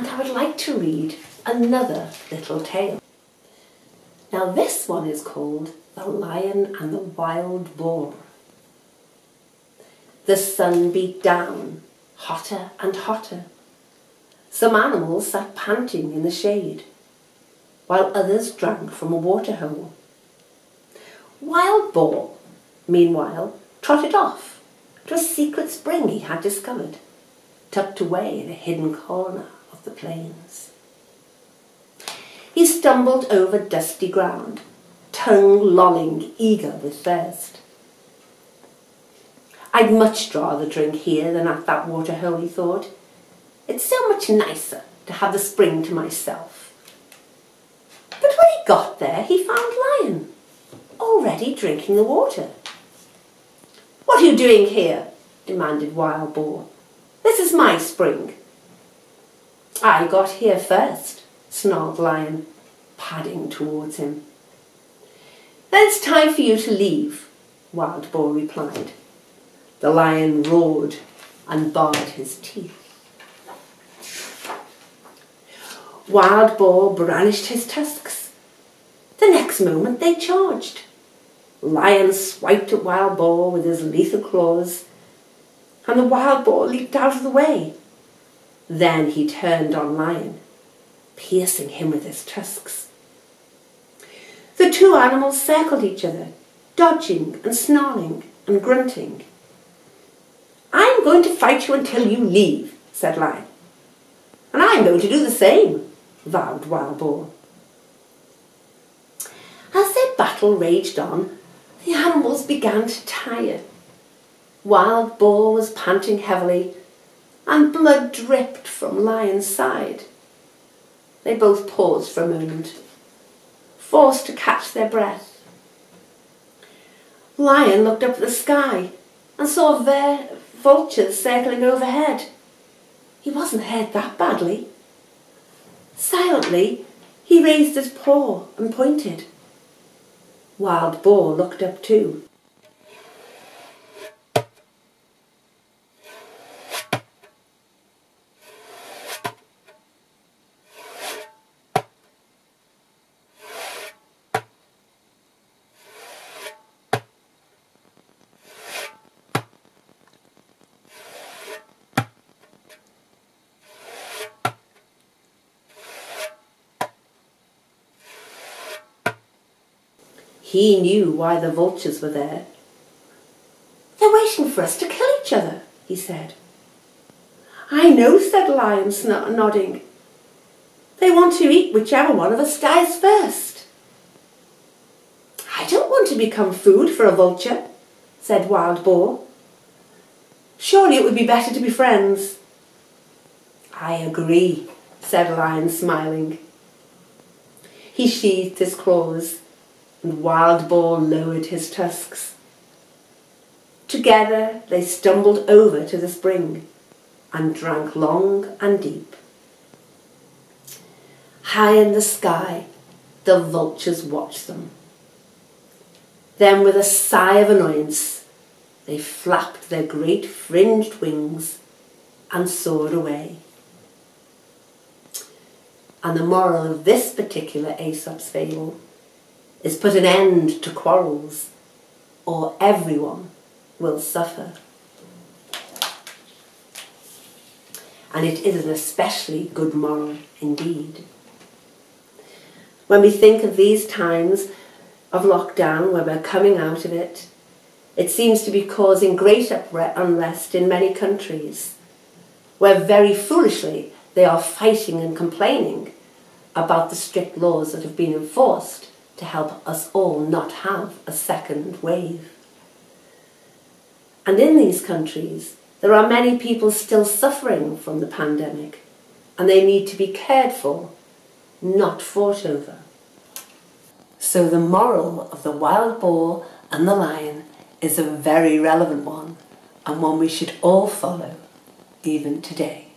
and I would like to read another little tale. Now this one is called The Lion and the Wild Boar. The sun beat down, hotter and hotter. Some animals sat panting in the shade, while others drank from a water hole. Wild Boar, meanwhile, trotted off to a secret spring he had discovered, tucked away in a hidden corner of the plains. He stumbled over dusty ground, tongue lolling, eager with thirst. I'd much rather drink here than at that water hole, he thought. It's so much nicer to have the spring to myself. But when he got there, he found Lion, already drinking the water. "What are you doing here?" demanded Wild Boar. "This is my spring." "I got here first," snarled Lion, padding towards him. "Then it's time for you to leave," Wild Boar replied. The Lion roared and bared his teeth. Wild Boar brandished his tusks. The next moment they charged. Lion swiped at Wild Boar with his lethal claws, and the Wild Boar leaped out of the way. Then he turned on Lion, piercing him with his tusks. The two animals circled each other, dodging and snarling and grunting. "I'm going to fight you until you leave," said Lion. "And I'm going to do the same," vowed Wild Boar. As their battle raged on, the animals began to tire. Wild Boar was panting heavily, and blood dripped from Lion's side. They both paused for a moment, forced to catch their breath. Lion looked up at the sky and saw vultures circling overhead. He wasn't hurt that badly. Silently, he raised his paw and pointed. Wild Boar looked up too. He knew why the vultures were there. "They're waiting for us to kill each other," he said. "I know," said Lion, nodding. "They want to eat whichever one of us dies first." "I don't want to become food for a vulture," said Wild Boar. "Surely it would be better to be friends." "I agree," said Lion, smiling. He sheathed his claws, and Wild Boar lowered his tusks. Together they stumbled over to the spring and drank long and deep. High in the sky, the vultures watched them. Then with a sigh of annoyance, they flapped their great fringed wings and soared away. And the moral of this particular Aesop's fable is put an end to quarrels, or everyone will suffer. And it is an especially good moral indeed. When we think of these times of lockdown, where we're coming out of it, it seems to be causing great unrest in many countries, where very foolishly they are fighting and complaining about the strict laws that have been enforced to help us all not have a second wave. And in these countries, there are many people still suffering from the pandemic, and they need to be cared for, not fought over. So the moral of the Wild Boar and the Lion is a very relevant one, and one we should all follow, even today.